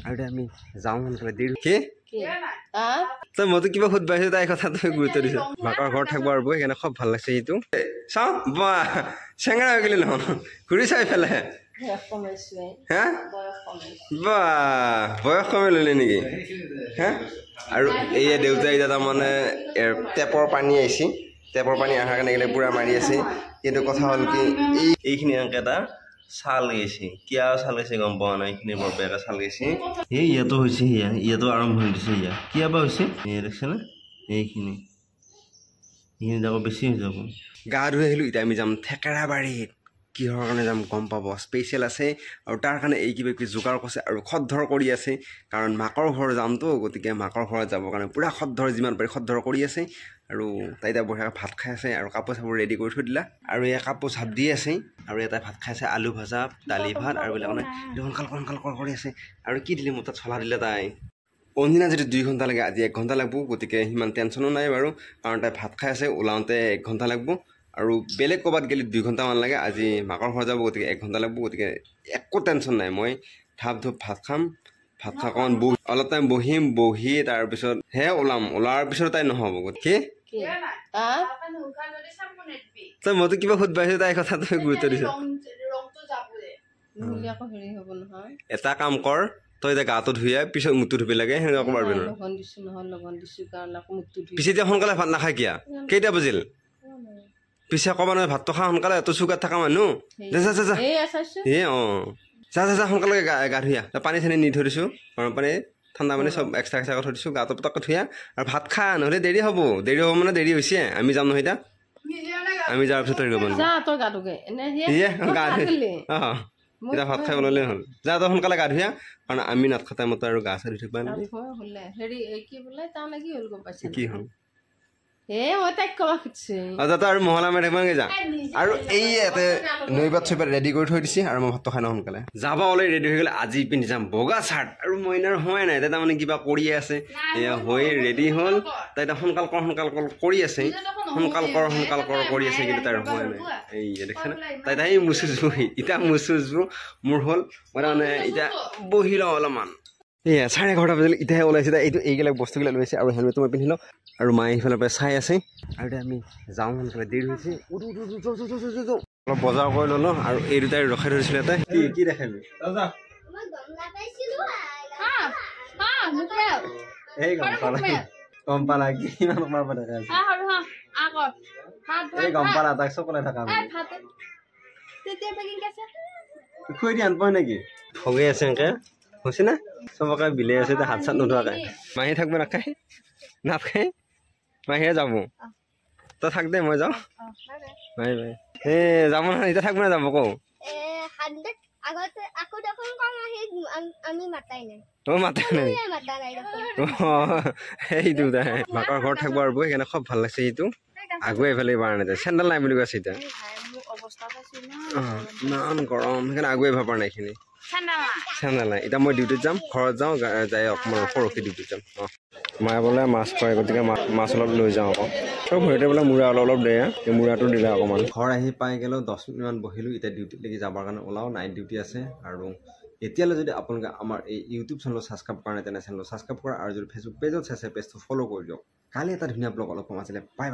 আৰু আমি যাওঁ সোনকালে দেৰি কি তই মইতো কিবা সুধ পাইছো তাই কথা তই গুৰুত্ব দিছ মাকৰ ঘৰত থাকিব আৰু সেইকাৰণে খুব ভাল লাগছে সেইটো চাওঁ বা চেঙেৰা হৈ গ'লি নহয় ঘূৰি চাই পেলাই হা বা বয়স কমাই ল'লি নেকি হা আৰু এইয়া দেউতাই এতিয়া তাৰমানে টেপৰ পানী আহিছে টেপৰ পানী অহাৰ কাৰণে এইবিলাক পূৰা মাৰি আছে কিন্তু কথা হ'ল কি এইখিনি এনেকৈ এটা চাল গৈছে কিয় চাল গৈছে গম পোৱা নাই এইখিনি বৰ বেয়াকৈ চাল গৈছে এই ইয়াতো হৈছে সেয়া ইয়াতো আৰম্ভ হৈ দিছে ইয়া কিয় বা হৈছে এয়া দেখিছেনে এইখিনি আকৌ বেছি হৈ যাব গা ধুই আহিলোঁ এতিয়া আমি যাম থেকেৰাবাৰীত কিহৰ কাৰণে যাম গম পাব স্পেচিয়েল আছে আৰু তাৰ কাৰণে এই কিবা কিবি যোগাৰ কৰিছে আৰু খদ্দৰ কৰি আছে কাৰণ মাকৰ ঘৰ যামতো গতিকে মাকৰ ঘৰত যাবৰ কাৰণে পূৰা খদ্দৰ যিমান পাৰি খদ্দৰ কৰি আছে আৰু তাই এতিয়া বঢ়িয়াকৈ ভাত খাই আছে আৰু কাপোৰ চাপোৰ ৰেডি কৰি থৈ দিলা আৰু এই কাপোৰ চাপ দি আছে আৰু এটা ভাত খাইছে আলু ভাজা দালি ভাত আৰু এইবিলাক মানে সোনকাল কৰি আছে আৰু কি দিলে মোৰ তাত চলা দিলে তাই অন্যদিনা যদি 2 ঘণ্টা লাগে আজি 1 ঘণ্টা লাগব গতিকে সিমান টেনশ্যনো নাই বাৰু কাৰণ তাই ভাত খাই আছে ওলাওঁতে 1 ঘণ্টা লাগব আৰু বেলেগ ক'ৰবাত গ'লে 2 ঘণ্টামান লাগে আজি মাকৰ ঘৰ যাব গতিকে 1 ঘণ্টা লাগব গতিকে একো টেনশ্যন নাই মই ধাপ ধুপ ভাত খাম ভাত খা অকণমান অলপ টাইম বহি তাৰপিছত হে ওলাৰ পিছত তাই নহ'ব গতিকে তই মইতো কিবা সুধ পাইছো তাই কথা তই গুৰুত্ব দিছ এটা কাম কৰ তই এতিয়া গাটো ধুই পিছত মুখটো ধুবি লাগে সেনেকুৱা ক'ব পাৰিবি নহয় পিছে এতিয়া সোনকালে ভাত নাখায় কিয়া কেইটা বাজিল পিছে ক'বা নহয় ভাতটো খা সোনকালে তই চুগাৰ থকা মানুহ যা সোনকালে গা ধুই পানী চানী নি থৈ দিছোঁ গৰম পানী ঠাণ্ডা পানী চব এক্সট্ৰা থৈ দিছোঁ গাটো পটককৈ ধুই আৰু ভাত খা নহ'লে দেৰি হ'ব মানে দেৰি হৈছে আমি যাম নহয় এতিয়া আমি যোৱাৰ পিছত তই গা ধুই এতিয়া ভাত খাই ওলালেই হ'ল যা তই সোনকালে গা ধুই কাৰণ আমি নাটকা টাইমত আৰু গা চা ধুই থাকিব কি হ'ল আৰু মহলা মাৰি থাকিব যা আৰু এই ইয়াতে নৈবাত চৈবাত ৰেডি কৰি থৈ দিছে আৰু মই ভাতটো খাই লওঁ সোনকালে যাব অলৰেডি ৰেডি হৈ গ'লে আজি পিন্ধি যাম বগা চাৰ্ট আৰু মইনাৰ সময় নাই তাই তাৰমানে কিবা কৰিয়ে আছে এয়া হৈ ৰেডি হ'ল তাই এতিয়া সোনকাল কৰি আছে সোনকাল কৰ কৰি আছে কিন্তু তাইৰ সময় নাই এই দেখিছেনে তাই মুচুজো এতিয়া মুচুজো মোৰ হ'ল মই তাৰমানে এতিয়া বহি লওঁ অলপমান এয়া 11:30 বাজিলে এতিয়াহে ওলাইছে এইটো এইবিলাক বস্তুবিলাক লৈছে আৰু হেলমেটটো মই পিন্ধি লওঁ আৰু মায়ে সিফালৰ পৰা চাই আছে আৰু এতিয়া আমি যাওঁ সোনকালে দেৰি হৈছে অলপ বজাৰ কৰি ল'লোঁ আৰু এই দুটাই ৰখাই ধৰিছিলে তাই কি দেখাবি এই গম পালা কিমান সময় পৰা দেখা আছে এই গম পালা তাক চকলাই থকা খুৱাই দি আনপাই নেকি ঠগি আছে এনেকৈ হৈছে না চবকে বিলাই আছে হাত চাত নোধোৱাকৈ মাহী থাকিব নাখায় মাহীয়ে যাব তই থাক দে মই যাওঁ বাই যাব নহয় এতিয়া থাকিব না যাব কওঁ সেইটো মাকৰ ঘৰত থাকিব আৰু সেইকাৰণে খুব ভাল লাগছে সেইটো আগুৱাই এইফালে পাৰা নাই চেণ্ডেল নাই বুলি কৈছে এতিয়া ইমান গৰম সেইকাৰণে আগুৱাই আহিব পৰা নাই এইখিনি চেণ্ডেল নাই এতিয়া মই ডিউটিত যাম ঘৰত যাওঁ যাই অকণমান পৰহি ডিউটিত যাম মায়ে বোলে মাছ খুৱাই গতিকে মাছ অলপ লৈ যাওঁ আকৌ চব ভৰিতে বোলে মূৰা অলপ দিয়ে সেই মূৰাটো দিলে অকণমান ঘৰ আহি পাই গ'লেও 10 মিনিটমান বহিলোঁ এতিয়া ডিউটিলৈকে যাবৰ কাৰণে ওলাওঁ নাইট ডিউটি আছে আৰু এতিয়ালৈ যদি আপোনালোকে আমাৰ এই ইউটিউব চেনেলত ছাবস্ক্ৰাইব কৰা নাই তেনে চেনেলত ছাবস্ক্ৰাইব কৰা আৰু যদি ফেচবুক পেজত চাইছে পেজটো ফ'ল' কৰি দিয়ক কালি এটা ধুনীয়া ব্লগ অলপ কম আছিলে বাই বাই